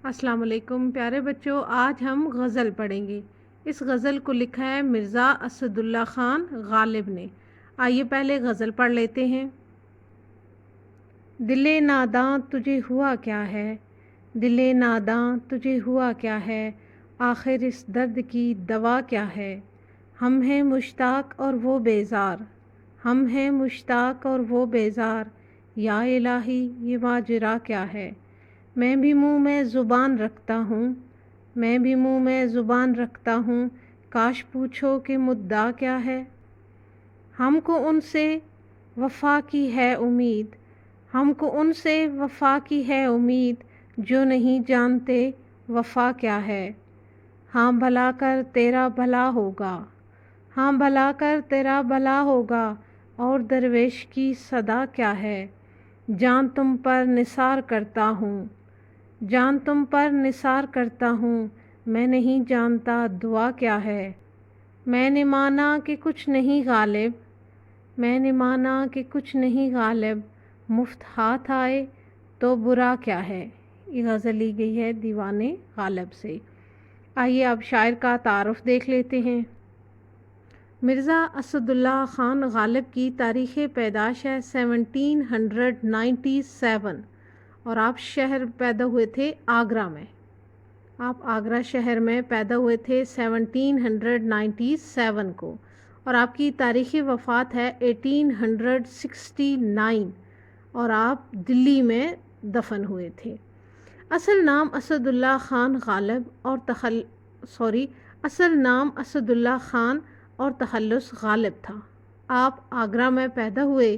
السلام علیکم پیارے بچوں، آج ہم غزل پڑھیں گے۔ اس غزل کو لکھا ہے مرزا اسد اللہ خان غالب نے۔ آئیے پہلے غزل پڑھ لیتے ہیں۔ دل ناداں تجھے ہوا کیا ہے، دل ناداں تجھے ہوا کیا ہے، آخر اس درد کی دوا کیا ہے۔ ہم ہیں مشتاق اور وہ بیزار، ہم ہیں مشتاق اور وہ بیزار، یا الہی یہ ماجرا کیا ہے۔ میں بھی منہ میں زبان رکھتا ہوں، میں بھی منہ میں زبان رکھتا ہوں، کاش پوچھو کہ مدعا کیا ہے۔ ہم کو ان سے وفا کی ہے امید، ہم کو ان سے وفا کی ہے امید، جو نہیں جانتے وفا کیا ہے۔ ہاں بھلا کر تیرا بھلا ہوگا، ہاں بھلا کر تیرا بھلا ہوگا، اور درویش کی صدا کیا ہے۔ جان تم پر نثار کرتا ہوں، جان تم پر نثار کرتا ہوں، میں نہیں جانتا دعا کیا ہے۔ میں نے مانا کہ کچھ نہیں غالب، میں نے مانا کہ کچھ نہیں غالب، مفت ہاتھ آئے تو برا کیا ہے۔ یہ غزل لی گئی ہے دیوان غالب سے۔ آئیے اب شاعر کا تعارف دیکھ لیتے ہیں۔ مرزا اسد اللہ خان غالب کی تاریخ پیدائش ہے 1797 اور آپ شہر پیدا ہوئے تھے آگرہ میں۔ آپ آگرہ شہر میں پیدا ہوئے تھے 1797 کو، اور آپ کی تاریخ وفات ہے 1869 اور آپ دلی میں دفن ہوئے تھے۔ اصل نام اسد اللہ خان غالب اور اصل نام اسد اللہ خان اور تخلص غالب تھا۔ آپ آگرہ میں پیدا ہوئے۔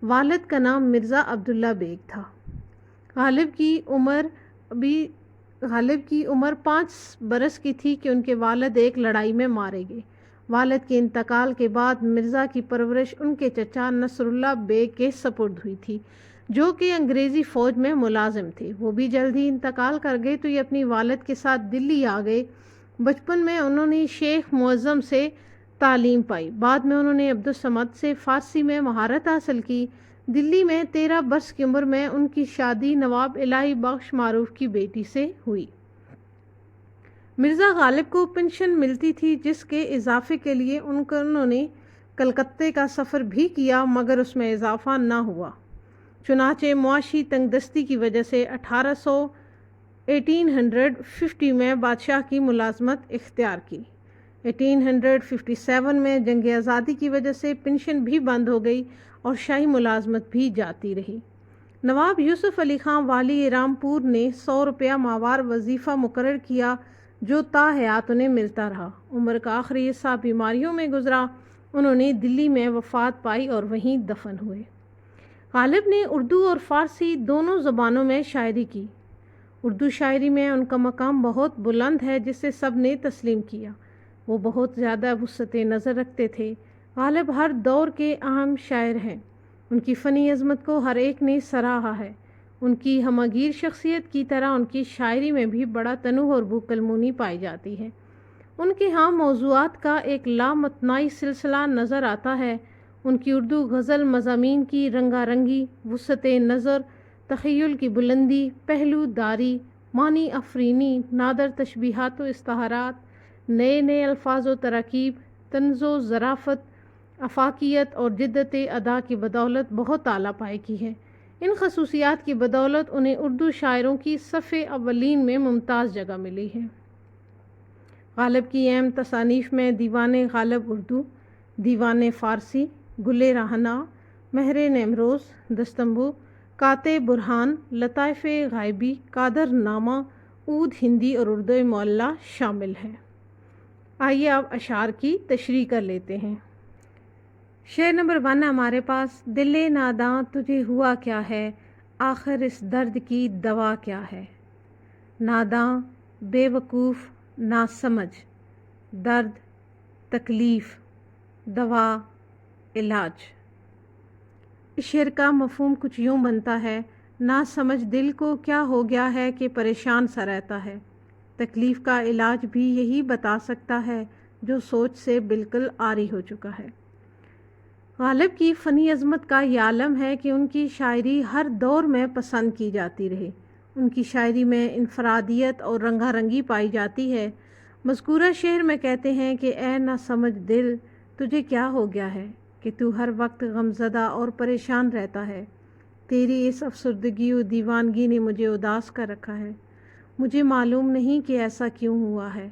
والد کا نام مرزا عبداللہ بیگ تھا۔ غالب کی عمر 5 برس کی تھی کہ ان کے والد ایک لڑائی میں مارے گئے۔ والد کے انتقال کے بعد مرزا کی پرورش ان کے چچا نصر اللہ بیگ کے سپرد ہوئی تھی، جو کہ انگریزی فوج میں ملازم تھے۔ وہ بھی جلد ہی انتقال کر گئے تو یہ اپنی والد کے ساتھ دلی آ گئے۔ بچپن میں انہوں نے شیخ معظم سے تعلیم پائی، بعد میں انہوں نے عبدالصمد سے فارسی میں مہارت حاصل کی۔ دلی میں 13 برس کی عمر میں ان کی شادی نواب الہی بخش معروف کی بیٹی سے ہوئی۔ مرزا غالب کو پنشن ملتی تھی، جس کے اضافے کے لیے انہوں نے کلکتے کا سفر بھی کیا، مگر اس میں اضافہ نہ ہوا۔ چنانچہ معاشی تنگ دستی کی وجہ سے 1850 میں بادشاہ کی ملازمت اختیار کی۔ 1857 میں جنگ آزادی کی وجہ سے پنشن بھی بند ہو گئی اور شاہی ملازمت بھی جاتی رہی۔ نواب یوسف علی خان والی رامپور نے 100 روپیہ ماہوار وظیفہ مقرر کیا، جو تا حیات انہیں ملتا رہا۔ عمر کا آخری حصہ بیماریوں میں گزرا۔ انہوں نے دلی میں وفات پائی اور وہیں دفن ہوئے۔ غالب نے اردو اور فارسی دونوں زبانوں میں شاعری کی۔ اردو شاعری میں ان کا مقام بہت بلند ہے، جسے سب نے تسلیم کیا۔ وہ بہت زیادہ وسعت نظر رکھتے تھے۔ غالب ہر دور کے اہم شاعر ہیں۔ ان کی فنی عظمت کو ہر ایک نے سراہا ہے۔ ان کی ہمگیر شخصیت کی طرح ان کی شاعری میں بھی بڑا تنوع اور بوکلمونی پائی جاتی ہے۔ ان کے ہاں موضوعات کا ایک لامتناہی سلسلہ نظر آتا ہے۔ ان کی اردو غزل مضامین کی رنگا رنگی، وسعت نظر، تخیل کی بلندی، پہلو داری، معنی افرینی، نادر تشبیہات و استعارات، نئے نئے الفاظ و تراکیب، طنز و ظرافت، افاقیت اور جدت ادا کی بدولت بہت اعلیٰ پائے کی ہے۔ ان خصوصیات کی بدولت انہیں اردو شاعروں کی صف اولین میں ممتاز جگہ ملی ہے۔ غالب کی اہم تصانیف میں دیوان غالب اردو، دیوان فارسی، گل رہنا، مہر نیمروز، دستمبو، کات برہان، لطائف غائبی، قادر نامہ، عود ہندی اور اردو معلیٰ شامل ہیں۔ آئیے اب اشعار کی تشریح کر لیتے ہیں۔ شعر نمبر 1 ہمارے پاس: دل ناداں تجھے ہوا کیا ہے، آخر اس درد کی دوا کیا ہے۔ ناداں، بے وقوف، ناسمجھ، درد، تکلیف، دوا، علاج۔ اس شعر کا مفہوم کچھ یوں بنتا ہے: ناسمجھ دل کو کیا ہو گیا ہے کہ پریشان سا رہتا ہے۔ تکلیف کا علاج بھی یہی بتا سکتا ہے، جو سوچ سے بالکل عاری ہو چکا ہے۔ غالب کی فنی عظمت کا یہ عالم ہے کہ ان کی شاعری ہر دور میں پسند کی جاتی رہی۔ ان کی شاعری میں انفرادیت اور رنگا رنگی پائی جاتی ہے۔ مذکورہ شعر میں کہتے ہیں کہ اے نہ سمجھ دل، تجھے کیا ہو گیا ہے کہ تو ہر وقت غمزدہ اور پریشان رہتا ہے۔ تیری اس افسردگی و دیوانگی نے مجھے اداس کر رکھا ہے۔ مجھے معلوم نہیں کہ ایسا کیوں ہوا ہے۔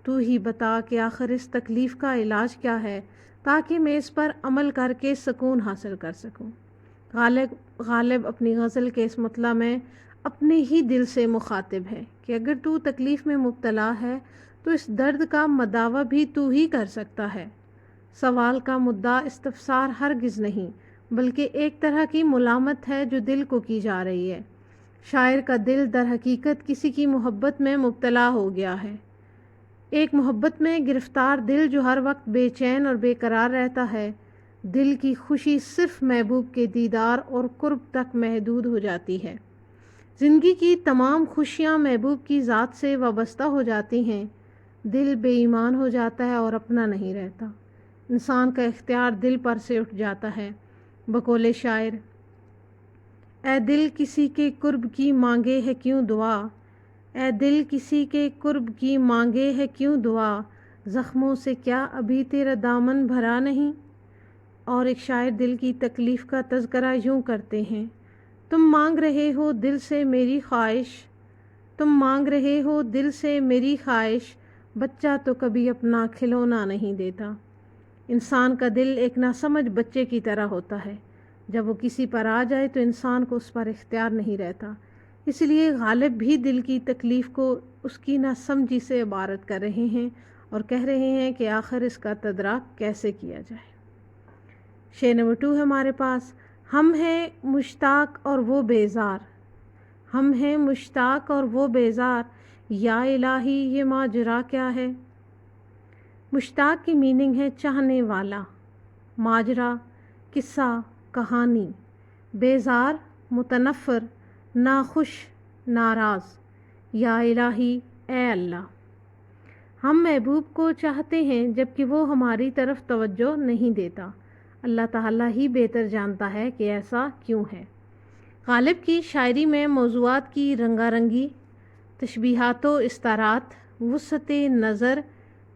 تو ہی بتا کہ آخر اس تکلیف کا علاج کیا ہے، تاکہ میں اس پر عمل کر کے سکون حاصل کر سکوں۔ غالب اپنی غزل کے اس مطلع میں اپنے ہی دل سے مخاطب ہے کہ اگر تو تکلیف میں مبتلا ہے تو اس درد کا مداوع بھی تو ہی کر سکتا ہے۔ سوال کا مدعا استفسار ہرگز نہیں، بلکہ ایک طرح کی ملامت ہے جو دل کو کی جا رہی ہے۔ شاعر کا دل در حقیقت کسی کی محبت میں مبتلا ہو گیا ہے، ایک محبت میں گرفتار دل جو ہر وقت بے چین اور بے قرار رہتا ہے۔ دل کی خوشی صرف محبوب کے دیدار اور قرب تک محدود ہو جاتی ہے۔ زندگی کی تمام خوشیاں محبوب کی ذات سے وابستہ ہو جاتی ہیں۔ دل بے ایمان ہو جاتا ہے اور اپنا نہیں رہتا۔ انسان کا اختیار دل پر سے اٹھ جاتا ہے۔ بقول شاعر، اے دل کسی کے قرب کی مانگے ہے کیوں دعا، اے دل کسی کے قرب کی مانگے ہے کیوں دعا، زخموں سے کیا ابھی تیرا دامن بھرا نہیں۔ اور ایک شاعر دل کی تکلیف کا تذکرہ یوں کرتے ہیں، تم مانگ رہے ہو دل سے میری خواہش، تم مانگ رہے ہو دل سے میری خواہش، بچہ تو کبھی اپنا کھلونا نہیں دیتا۔ انسان کا دل ایک ناسمجھ بچے کی طرح ہوتا ہے، جب وہ کسی پر آ جائے تو انسان کو اس پر اختیار نہیں رہتا۔ اس لیے غالب بھی دل کی تکلیف کو اس کی ناسمجھی سے عبارت کر رہے ہیں اور کہہ رہے ہیں کہ آخر اس کا تدراک کیسے کیا جائے۔ شعر نمبر 2 ہے ہمارے پاس، ہم ہیں مشتاق اور وہ بیزار، ہم ہیں مشتاق اور وہ بیزار، یا الہی یہ ماجرا کیا ہے۔ مشتاق کی میننگ ہے چاہنے والا، ماجرا قصہ کہانی، بیزار متنفر ناخوش ناراض، یا الہی اے اللہ۔ ہم محبوب کو چاہتے ہیں جبکہ وہ ہماری طرف توجہ نہیں دیتا۔ اللہ تعالیٰ ہی بہتر جانتا ہے کہ ایسا کیوں ہے۔ غالب کی شاعری میں موضوعات کی رنگا رنگی، تشبیہات و استعارات، وسعت نظر،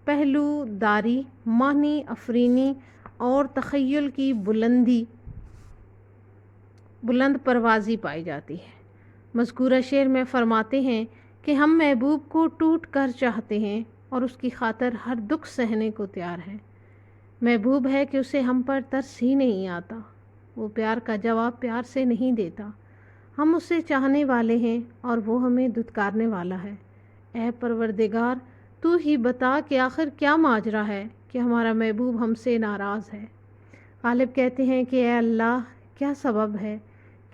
پہلو داری، معنی افرینی اور تخیل کی بلند پروازی پائی جاتی ہے۔ مذکورہ شعر میں فرماتے ہیں کہ ہم محبوب کو ٹوٹ کر چاہتے ہیں اور اس کی خاطر ہر دکھ سہنے کو تیار ہیں۔ محبوب ہے کہ اسے ہم پر ترس ہی نہیں آتا، وہ پیار کا جواب پیار سے نہیں دیتا۔ ہم اسے چاہنے والے ہیں اور وہ ہمیں دھتکارنے والا ہے۔ اے پروردگار، تو ہی بتا کہ آخر کیا ماجرا ہے کہ ہمارا محبوب ہم سے ناراض ہے۔ غالب کہتے ہیں کہ اے اللہ، کیا سبب ہے،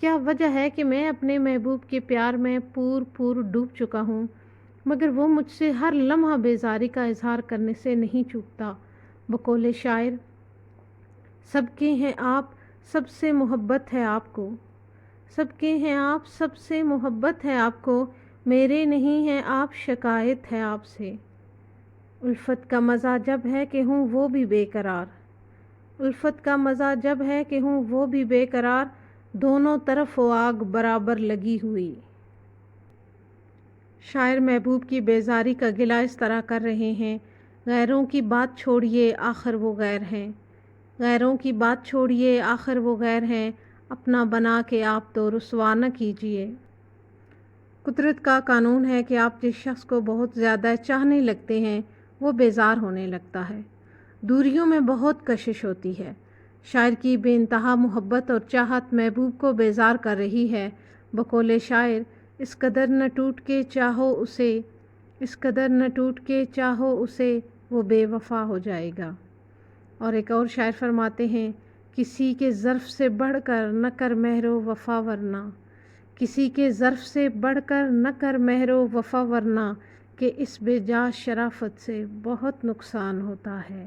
کیا وجہ ہے کہ میں اپنے محبوب کے پیار میں پور ڈوب چکا ہوں، مگر وہ مجھ سے ہر لمحہ بیزاری کا اظہار کرنے سے نہیں چوکتا۔ بقول شاعر، سب کے ہیں آپ سب سے محبت ہے آپ کو، سب کے ہیں آپ سب سے محبت ہے آپ کو، میرے نہیں ہیں آپ شکایت ہے آپ سے۔ الفت کا مزہ جب ہے کہ ہوں وہ بھی بے قرار، الفت کا مزہ جب ہے کہ ہوں وہ بھی بے قرار، دونوں طرف ہو آگ برابر لگی ہوئی۔ شاعر محبوب کی بیزاری کا گلہ اس طرح کر رہے ہیں، غیروں کی بات چھوڑیے آخر وہ غیر ہیں، غیروں کی بات چھوڑیے آخر وہ غیر ہیں، اپنا بنا کے آپ تو رسوا نہ کیجیے۔ قدرت کا قانون ہے کہ آپ جس شخص کو بہت زیادہ چاہنے لگتے ہیں وہ بیزار ہونے لگتا ہے۔ دوریوں میں بہت کشش ہوتی ہے۔ شاعر کی بے انتہا محبت اور چاہت محبوب کو بیزار کر رہی ہے۔ بقول شاعر، اس قدر نہ ٹوٹ کے چاہو اسے، اس قدر نہ ٹوٹ کے چاہو اسے، وہ بے وفا ہو جائے گا۔ اور ایک اور شاعر فرماتے ہیں، کسی کے ظرف سے بڑھ کر نہ کر مہر و وفا ورنہ، کسی کے ظرف سے بڑھ کر نہ کر مہر و وفا ورنہ، کہ اس بے جا شرافت سے بہت نقصان ہوتا ہے،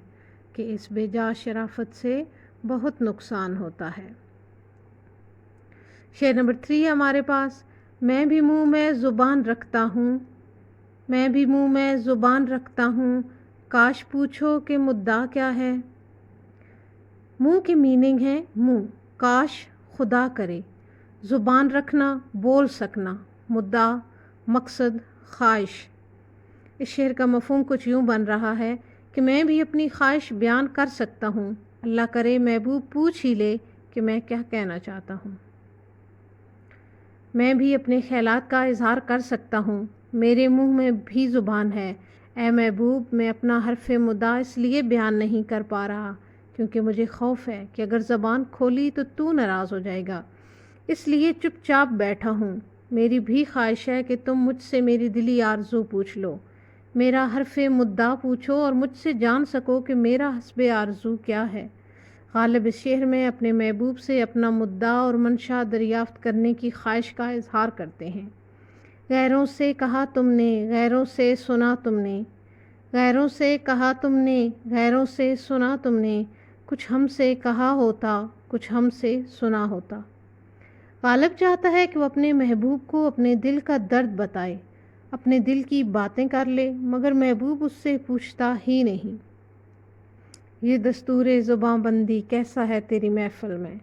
کہ اس بے جا شرافت سے بہت نقصان ہوتا ہے۔ شعر نمبر 3 ہے ہمارے پاس، میں بھی منہ میں زبان رکھتا ہوں، میں بھی منہ میں زبان رکھتا ہوں، کاش پوچھو کہ مدعا کیا ہے۔ منہ کی میننگ ہے منہ، کاش خدا کرے، زبان رکھنا بول سکنا، مدعا، مقصد، خواہش۔ اس شعر کا مفہوم کچھ یوں بن رہا ہے کہ میں بھی اپنی خواہش بیان کر سکتا ہوں، اللہ کرے محبوب پوچھ ہی لے کہ میں کیا کہنا چاہتا ہوں۔ میں بھی اپنے خیالات کا اظہار کر سکتا ہوں، میرے منہ میں بھی زبان ہے، اے محبوب میں اپنا حرف مدعا اس لیے بیان نہیں کر پا رہا کیونکہ مجھے خوف ہے کہ اگر زبان کھولی تو ناراض ہو جائے گا، اس لیے چپ چاپ بیٹھا ہوں۔ میری بھی خواہش ہے کہ تم مجھ سے میری دلی آرزو پوچھ لو، میرا حرف مدعا پوچھو اور مجھ سے جان سکو کہ میرا حسب آرزو کیا ہے۔ غالب اس شعر میں اپنے محبوب سے اپنا مدعا اور منشا دریافت کرنے کی خواہش کا اظہار کرتے ہیں۔ غیروں سے کہا تم نے، غیروں سے سنا تم نے، غیروں سے کہا تم نے، غیروں سے سنا تم نے، کچھ ہم سے کہا ہوتا، کچھ ہم سے سنا ہوتا۔ غالب چاہتا ہے کہ وہ اپنے محبوب کو اپنے دل کا درد بتائے، اپنے دل کی باتیں کر لے، مگر محبوب اس سے پوچھتا ہی نہیں۔ یہ دستور زباں بندی کیسا ہے تیری محفل میں،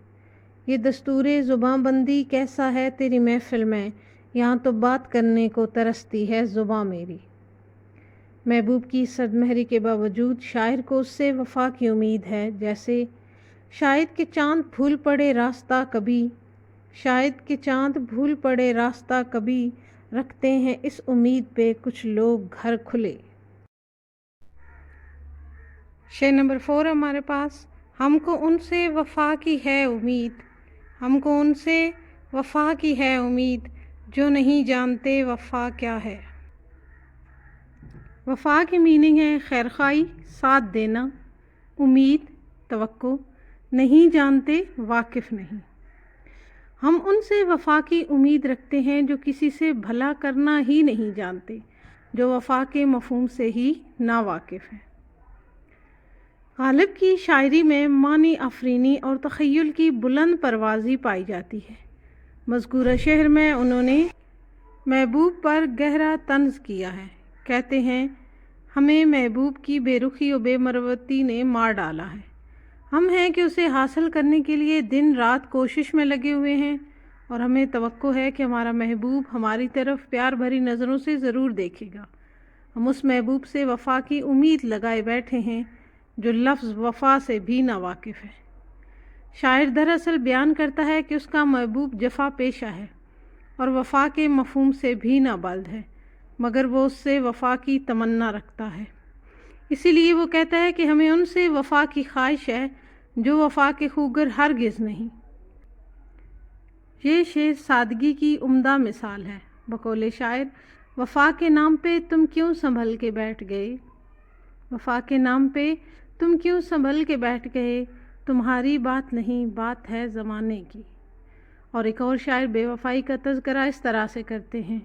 یہ دستور زباں بندی کیسا ہے تیری محفل میں، یہاں تو بات کرنے کو ترستی ہے زباں میری۔ محبوب کی سرد مہری کے باوجود شاعر کو اس سے وفا کی امید ہے، جیسے شاید کہ چاند بھول پڑے راستہ کبھی، شاید کہ چاند بھول پڑے راستہ کبھی، رکھتے ہیں اس امید پہ کچھ لوگ گھر کھلے۔ شعر نمبر 4 ہمارے پاس، ہم کو ان سے وفا کی ہے امید، ہم کو ان سے وفا کی ہے امید، جو نہیں جانتے وفا کیا ہے۔ وفا کی میننگ ہے خیرخواہی، ساتھ دینا، امید، توقع، نہیں جانتے، واقف نہیں۔ ہم ان سے وفا کی امید رکھتے ہیں جو کسی سے بھلا کرنا ہی نہیں جانتے، جو وفا کے مفہوم سے ہی نا واقف ہیں۔ غالب کی شاعری میں معنی آفرینی اور تخیل کی بلند پروازی پائی جاتی ہے۔ مذکورہ شعر میں انہوں نے محبوب پر گہرا طنز کیا ہے۔ کہتے ہیں، ہمیں محبوب کی بے رخی و بے مروتی نے مار ڈالا ہے، ہم ہیں کہ اسے حاصل کرنے کے لیے دن رات کوشش میں لگے ہوئے ہیں، اور ہمیں توقع ہے کہ ہمارا محبوب ہماری طرف پیار بھری نظروں سے ضرور دیکھے گا۔ ہم اس محبوب سے وفا کی امید لگائے بیٹھے ہیں جو لفظ وفا سے بھی ناواقف ہے۔ شاعر دراصل بیان کرتا ہے کہ اس کا محبوب جفا پیشہ ہے اور وفا کے مفہوم سے بھی نابلد ہے، مگر وہ اس سے وفا کی تمنا رکھتا ہے۔ اسی لیے وہ کہتا ہے کہ ہمیں ان سے وفا کی خواہش ہے جو وفا کے خوگر ہرگز نہیں۔ یہ شعر سادگی کی عمدہ مثال ہے۔ بقول شاعر، وفا کے نام پہ تم کیوں سنبھل کے بیٹھ گئے، وفا کے نام پہ تم کیوں سنبھل کے بیٹھ گئے، تمہاری بات نہیں بات ہے زمانے کی۔ اور ایک اور شاعر بے وفائی کا تذکرہ اس طرح سے کرتے ہیں،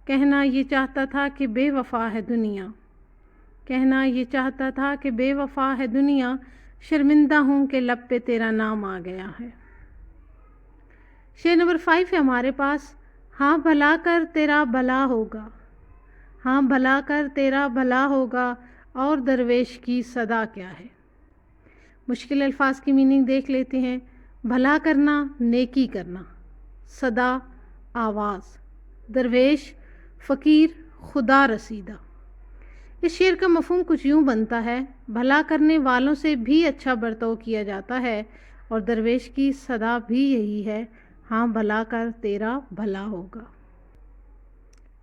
کہنا یہ چاہتا تھا کہ بے وفا ہے دنیا، کہنا یہ چاہتا تھا کہ بے وفا ہے دنیا، شرمندہ ہوں کہ لب پہ تیرا نام آ گیا ہے۔ شعر نمبر 5 ہے ہمارے پاس، ہاں بھلا کر تیرا بھلا ہوگا، ہاں بھلا کر تیرا بھلا ہوگا، اور درویش کی صدا کیا ہے۔ مشکل الفاظ کی میننگ دیکھ لیتے ہیں۔ بھلا کرنا، نیکی کرنا، صدا، آواز، درویش، فقیر، خدا رسیدہ۔ اس شعر کا مفہوم کچھ یوں بنتا ہے، بھلا کرنے والوں سے بھی اچھا برتاؤ کیا جاتا ہے، اور درویش کی صدا بھی یہی ہے، ہاں بھلا کر تیرا بھلا ہوگا۔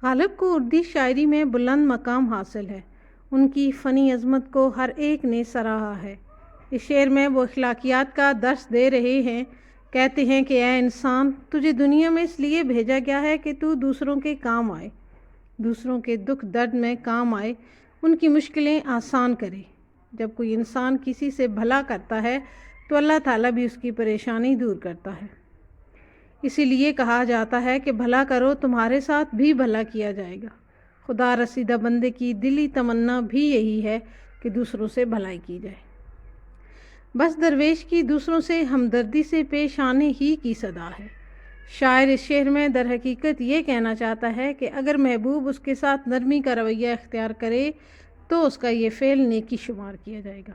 غالب کو اردو شاعری میں بلند مقام حاصل ہے، ان کی فنی عظمت کو ہر ایک نے سراہا ہے۔ اس شعر میں وہ اخلاقیات کا درس دے رہے ہیں۔ کہتے ہیں کہ اے انسان، تجھے دنیا میں اس لیے بھیجا گیا ہے کہ تو دوسروں کے کام آئے، دوسروں کے دکھ درد میں کام آئے، ان کی مشکلیں آسان کرے۔ جب کوئی انسان کسی سے بھلا کرتا ہے تو اللہ تعالیٰ بھی اس کی پریشانی دور کرتا ہے۔ اسی لیے کہا جاتا ہے کہ بھلا کرو تمہارے ساتھ بھی بھلا کیا جائے گا۔ خدا رسیدہ بندے کی دلی تمنا بھی یہی ہے کہ دوسروں سے بھلائی کی جائے۔ بس درویش کی دوسروں سے ہمدردی سے پیش آنے ہی کی صدا ہے۔ شاعر اس شعر میں در حقیقت یہ کہنا چاہتا ہے کہ اگر محبوب اس کے ساتھ نرمی کا رویہ اختیار کرے تو اس کا یہ فعل نیکی شمار کیا جائے گا۔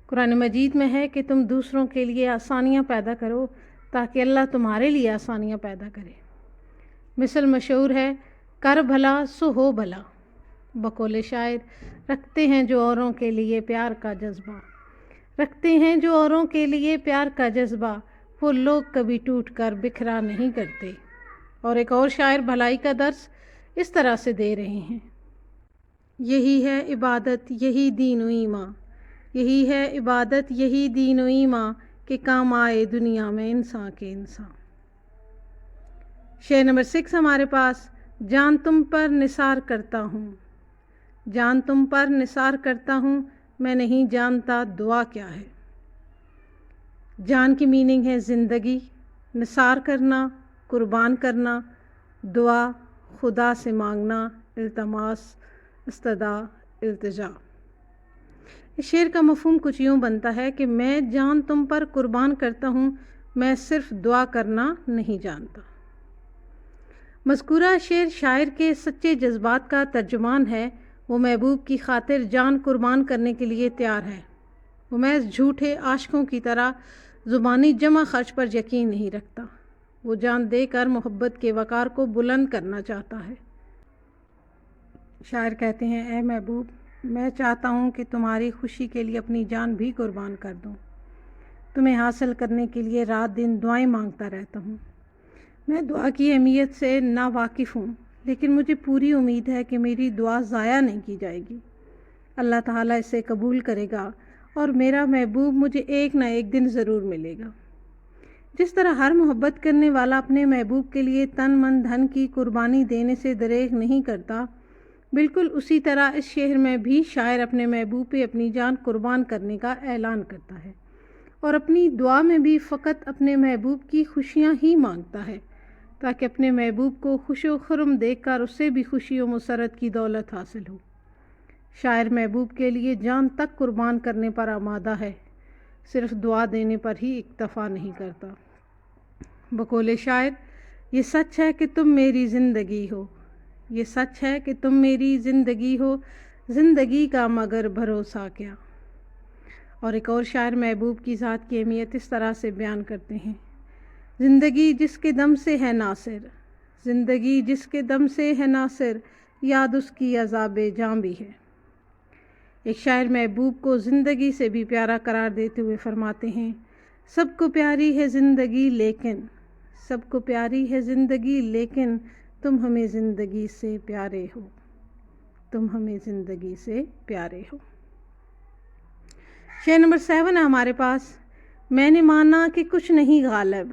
قرآن مجید میں ہے کہ تم دوسروں کے لیے آسانیاں پیدا کرو تاکہ اللہ تمہارے لیے آسانیاں پیدا کرے۔ مثل مشہور ہے، کر بھلا سو ہو بھلا۔ بقول شاعر، رکھتے ہیں جو اوروں کے لیے پیار کا جذبہ، رکھتے ہیں جو اوروں کے لیے پیار کا جذبہ، وہ لوگ کبھی ٹوٹ کر بکھرا نہیں کرتے۔ اور ایک اور شاعر بھلائی کا درس اس طرح سے دے رہے ہیں: یہی ہے عبادت یہی دین و ایماں، یہی ہے عبادت یہی دین و ایماں، کہ کام آئے دنیا میں انسان کے انسان۔ شعر نمبر 6 ہمارے پاس: جان تم پر نثار کرتا ہوں، جان تم پر نثار کرتا ہوں، میں نہیں جانتا دعا کیا ہے۔ جان کی میننگ ہے زندگی، نثار کرنا، قربان کرنا، دعا خدا سے مانگنا، التماس، استدعاء، التجا۔ اس شعر کا مفہوم کچھ یوں بنتا ہے کہ میں جان تم پر قربان کرتا ہوں، میں صرف دعا کرنا نہیں جانتا۔ مذکورہ شعر شاعر کے سچے جذبات کا ترجمان ہے۔ وہ محبوب کی خاطر جان قربان کرنے کے لیے تیار ہے۔ وہ محض جھوٹے عاشقوں کی طرح زبانی جمع خرچ پر یقین نہیں رکھتا، وہ جان دے کر محبت کے وقار کو بلند کرنا چاہتا ہے۔ شاعر کہتے ہیں: اے محبوب، میں چاہتا ہوں کہ تمہاری خوشی کے لیے اپنی جان بھی قربان کر دوں۔ تمہیں حاصل کرنے کے لیے رات دن دعائیں مانگتا رہتا ہوں۔ میں دعا کی اہمیت سے ناواقف ہوں، لیکن مجھے پوری امید ہے کہ میری دعا ضائع نہیں کی جائے گی۔ اللہ تعالیٰ اسے قبول کرے گا اور میرا محبوب مجھے ایک نہ ایک دن ضرور ملے گا۔ جس طرح ہر محبت کرنے والا اپنے محبوب کے لیے تن من دھن کی قربانی دینے سے دریغ نہیں کرتا، بالکل اسی طرح اس شعر میں بھی شاعر اپنے محبوب پہ اپنی جان قربان کرنے کا اعلان کرتا ہے، اور اپنی دعا میں بھی فقط اپنے محبوب کی خوشیاں ہی مانگتا ہے، تاکہ اپنے محبوب کو خوش و خرم دیکھ کر اسے بھی خوشی و مسرت کی دولت حاصل ہو۔ شاعر محبوب کے لیے جان تک قربان کرنے پر آمادہ ہے، صرف دعا دینے پر ہی اکتفا نہیں کرتا۔ بقول شاعر: یہ سچ ہے کہ تم میری زندگی ہو، یہ سچ ہے کہ تم میری زندگی ہو، زندگی کا مگر بھروسہ کیا۔ اور ایک اور شاعر محبوب کی ذات کی اہمیت اس طرح سے بیان کرتے ہیں: زندگی جس کے دم سے ہے ناصر، زندگی جس کے دم سے ہے ناصر، یاد اس کی عذاب جاں بھی ہے۔ ایک شاعر محبوب کو زندگی سے بھی پیارا قرار دیتے ہوئے فرماتے ہیں: سب کو پیاری ہے زندگی لیکن، سب کو پیاری ہے زندگی لیکن، تم ہمیں زندگی سے پیارے ہو، تم ہمیں زندگی سے پیارے ہو۔ شعر نمبر 7 ہے ہمارے پاس: میں نے مانا کہ کچھ نہیں غالب،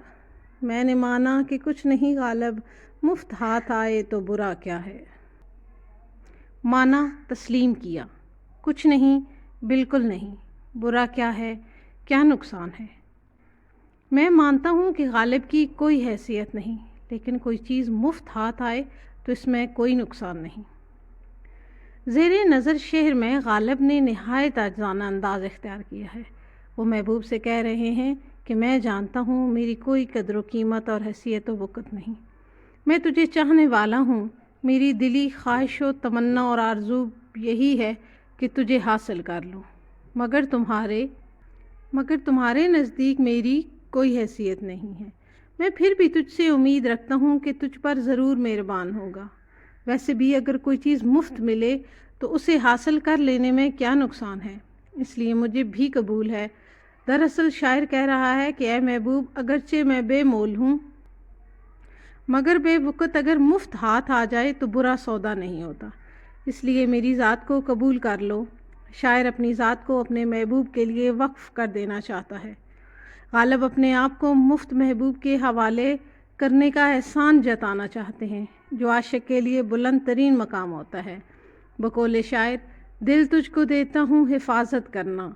میں نے مانا کہ کچھ نہیں غالب، مفت ہاتھ آئے تو برا کیا ہے۔ مانا، تسلیم کیا، کچھ نہیں، بالکل نہیں، برا کیا ہے، کیا نقصان ہے۔ میں مانتا ہوں کہ غالب کی کوئی حیثیت نہیں، لیکن کوئی چیز مفت ہاتھ آئے تو اس میں کوئی نقصان نہیں۔ زیر نظر شعر میں غالب نے نہایت عاجزانہ انداز اختیار کیا ہے۔ وہ محبوب سے کہہ رہے ہیں کہ میں جانتا ہوں میری کوئی قدر و قیمت اور حیثیت و وقت نہیں، میں تجھے چاہنے والا ہوں، میری دلی خواہش و تمنا اور آرزو یہی ہے کہ تجھے حاصل کر لوں، مگر تمہارے نزدیک میری کوئی حیثیت نہیں ہے۔ میں پھر بھی تجھ سے امید رکھتا ہوں کہ تجھ پر ضرور مہربان ہوگا۔ ویسے بھی اگر کوئی چیز مفت ملے تو اسے حاصل کر لینے میں کیا نقصان ہے، اس لیے مجھے بھی قبول ہے۔ دراصل شاعر کہہ رہا ہے کہ اے محبوب، اگرچہ میں بے مول ہوں، مگر بے وقت اگر مفت ہاتھ آ جائے تو برا سودا نہیں ہوتا، اس لیے میری ذات کو قبول کر لو۔ شاعر اپنی ذات کو اپنے محبوب کے لیے وقف کر دینا چاہتا ہے۔ غالب اپنے آپ کو مفت محبوب کے حوالے کرنے کا احسان جتانا چاہتے ہیں، جو عاشق کے لیے بلند ترین مقام ہوتا ہے۔ بقول شاعر: دل تجھ کو دیتا ہوں حفاظت کرنا،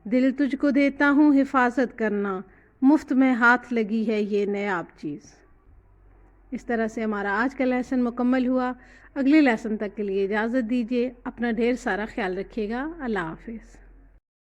دل تجھ کو دیتا ہوں حفاظت کرنا، مفت میں ہاتھ لگی ہے یہ نایاب چیز۔ اس طرح سے ہمارا آج کا لیسن مکمل ہوا۔ اگلے لیسن تک کے لیے اجازت دیجیے۔ اپنا ڈھیر سارا خیال رکھیے گا۔ اللہ حافظ۔